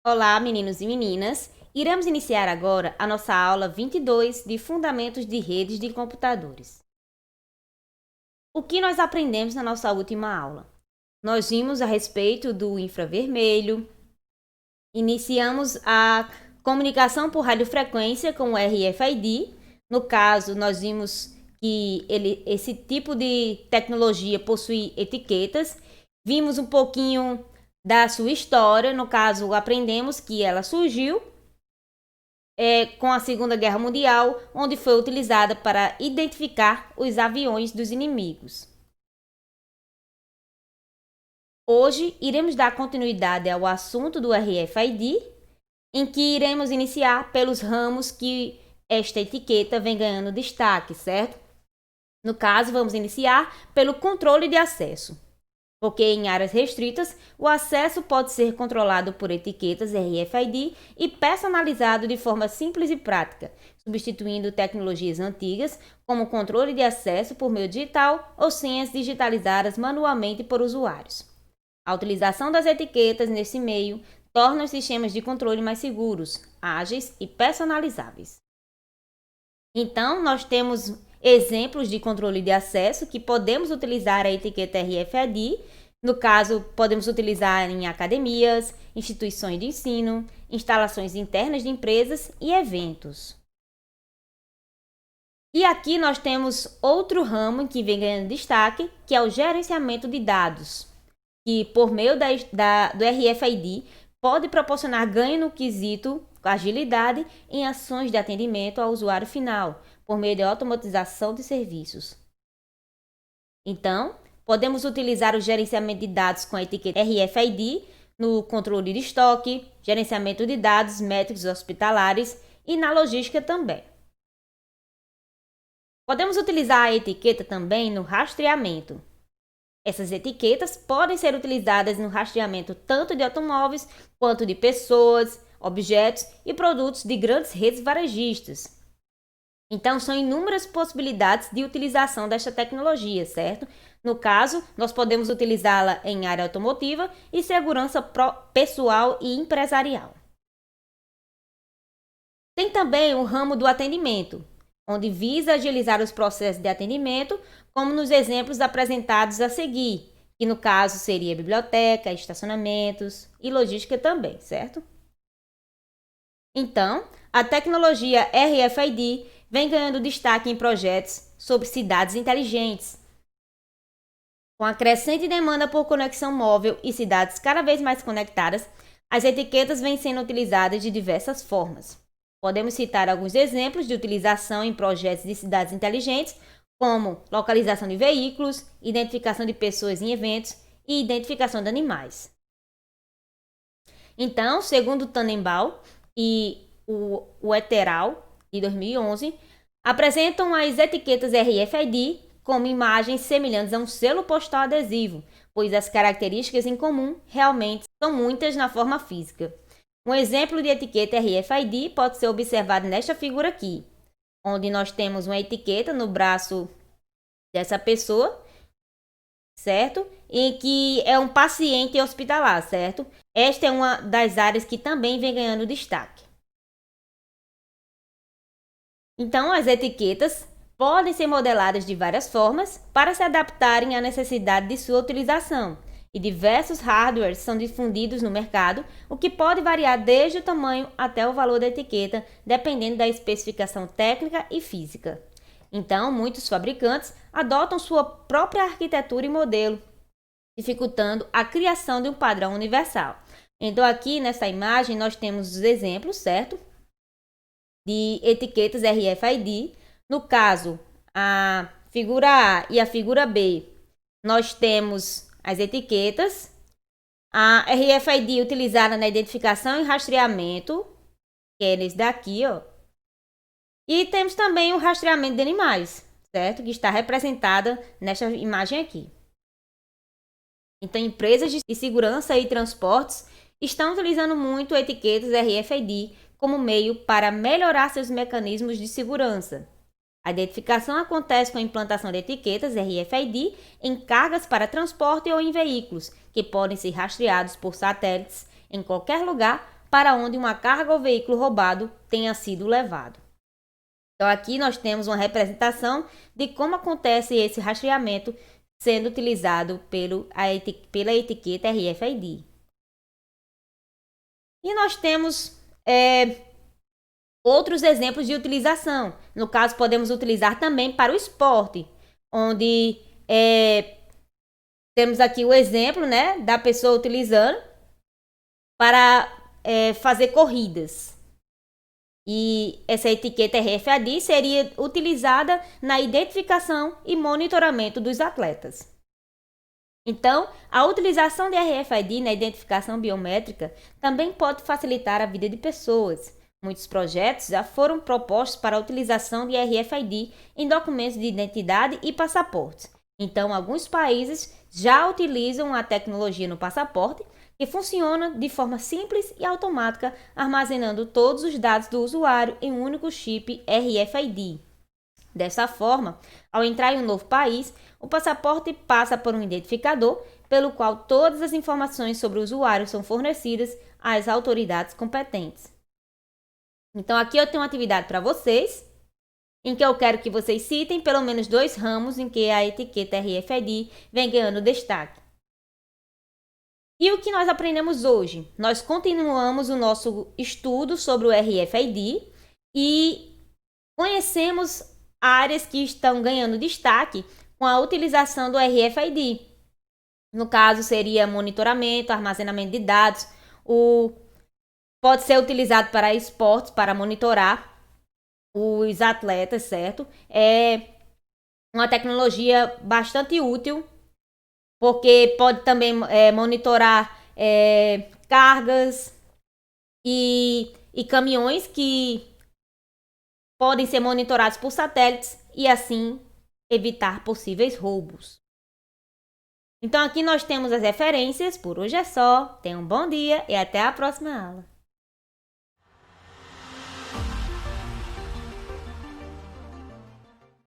Olá, meninos e meninas! Iremos iniciar agora a nossa aula 22 de Fundamentos de Redes de Computadores. O que nós aprendemos na nossa última aula? Nós vimos a respeito do infravermelho, iniciamos a comunicação por radiofrequência com o RFID. No caso, nós vimos que esse tipo de tecnologia possui etiquetas. Vimos um pouquinho da sua história, no caso, aprendemos que ela surgiu com a Segunda Guerra Mundial, onde foi utilizada para identificar os aviões dos inimigos. Hoje, iremos dar continuidade ao assunto do RFID, em que iremos iniciar pelos ramos que esta etiqueta vem ganhando destaque, certo? No caso, vamos iniciar pelo controle de acesso, porque em áreas restritas, o acesso pode ser controlado por etiquetas RFID e personalizado de forma simples e prática, substituindo tecnologias antigas, como controle de acesso por meio digital ou senhas digitalizadas manualmente por usuários. A utilização das etiquetas nesse meio torna os sistemas de controle mais seguros, ágeis e personalizáveis. Então, nós temos exemplos de controle de acesso que podemos utilizar a etiqueta RFID. No caso, podemos utilizar em academias, instituições de ensino, instalações internas de empresas e eventos. E aqui nós temos outro ramo que vem ganhando destaque, que é o gerenciamento de dados, que por meio do RFID pode proporcionar ganho no quesito agilidade em ações de atendimento ao usuário final, por meio de automatização de serviços. Então, podemos utilizar o gerenciamento de dados com a etiqueta RFID no controle de estoque, gerenciamento de dados métricos hospitalares e na logística também. Podemos utilizar a etiqueta também no rastreamento. Essas etiquetas podem ser utilizadas no rastreamento tanto de automóveis quanto de pessoas, objetos e produtos de grandes redes varejistas. Então, são inúmeras possibilidades de utilização desta tecnologia, certo? No caso, nós podemos utilizá-la em área automotiva e segurança pessoal e empresarial. Tem também o ramo do atendimento, onde visa agilizar os processos de atendimento, como nos exemplos apresentados a seguir, que no caso seria biblioteca, estacionamentos e logística também, certo? Então, a tecnologia RFID vem ganhando destaque em projetos sobre cidades inteligentes. Com a crescente demanda por conexão móvel e cidades cada vez mais conectadas, as etiquetas vêm sendo utilizadas de diversas formas. Podemos citar alguns exemplos de utilização em projetos de cidades inteligentes, como localização de veículos, identificação de pessoas em eventos e identificação de animais. Então, segundo Tannenbaum e o Ethereal, de 2011, apresentam as etiquetas RFID como imagens semelhantes a um selo postal adesivo, pois as características em comum realmente são muitas na forma física. Um exemplo de etiqueta RFID pode ser observado nesta figura aqui, onde nós temos uma etiqueta no braço dessa pessoa, certo? Em que é um paciente hospitalar, certo? Esta é uma das áreas que também vem ganhando destaque. Então, as etiquetas podem ser modeladas de várias formas para se adaptarem à necessidade de sua utilização, e diversos hardwares são difundidos no mercado, o que pode variar desde o tamanho até o valor da etiqueta, dependendo da especificação técnica e física. Então, muitos fabricantes adotam sua própria arquitetura e modelo, dificultando a criação de um padrão universal. Então, aqui nessa imagem, nós temos os exemplos, certo? De etiquetas RFID. No caso, a figura A e a figura B, nós temos as etiquetas. A RFID utilizada na identificação e rastreamento, que é esse daqui, ó. E temos também o rastreamento de animais, certo? Que está representada nesta imagem aqui. Então, empresas de segurança e transportes estão utilizando muito etiquetas RFID como meio para melhorar seus mecanismos de segurança. A identificação acontece com a implantação de etiquetas RFID em cargas para transporte ou em veículos, que podem ser rastreados por satélites em qualquer lugar para onde uma carga ou veículo roubado tenha sido levado. Então aqui nós temos uma representação de como acontece esse rastreamento sendo utilizado pela etiqueta RFID. E nós temos outros exemplos de utilização. No caso, podemos utilizar também para o esporte, onde temos aqui o exemplo, né, da pessoa utilizando para fazer corridas. E essa etiqueta RFID seria utilizada na identificação e monitoramento dos atletas. Então, a utilização de RFID na identificação biométrica também pode facilitar a vida de pessoas. Muitos projetos já foram propostos para a utilização de RFID em documentos de identidade e passaportes. Então, alguns países já utilizam a tecnologia no passaporte, que funciona de forma simples e automática, armazenando todos os dados do usuário em um único chip RFID. Dessa forma, ao entrar em um novo país, o passaporte passa por um identificador, pelo qual todas as informações sobre o usuário são fornecidas às autoridades competentes. Então, aqui eu tenho uma atividade para vocês, em que eu quero que vocês citem pelo menos 2 ramos em que a etiqueta RFID vem ganhando destaque. E o que nós aprendemos hoje? Nós continuamos o nosso estudo sobre o RFID e conhecemos áreas que estão ganhando destaque com a utilização do RFID. No caso, seria monitoramento, armazenamento de dados. Pode ser utilizado para esportes, para monitorar os atletas, certo? É uma tecnologia bastante útil, porque pode também monitorar cargas e caminhões que podem ser monitorados por satélites e assim evitar possíveis roubos. Então aqui nós temos as referências. Por hoje é só. Tenha um bom dia e até a próxima aula.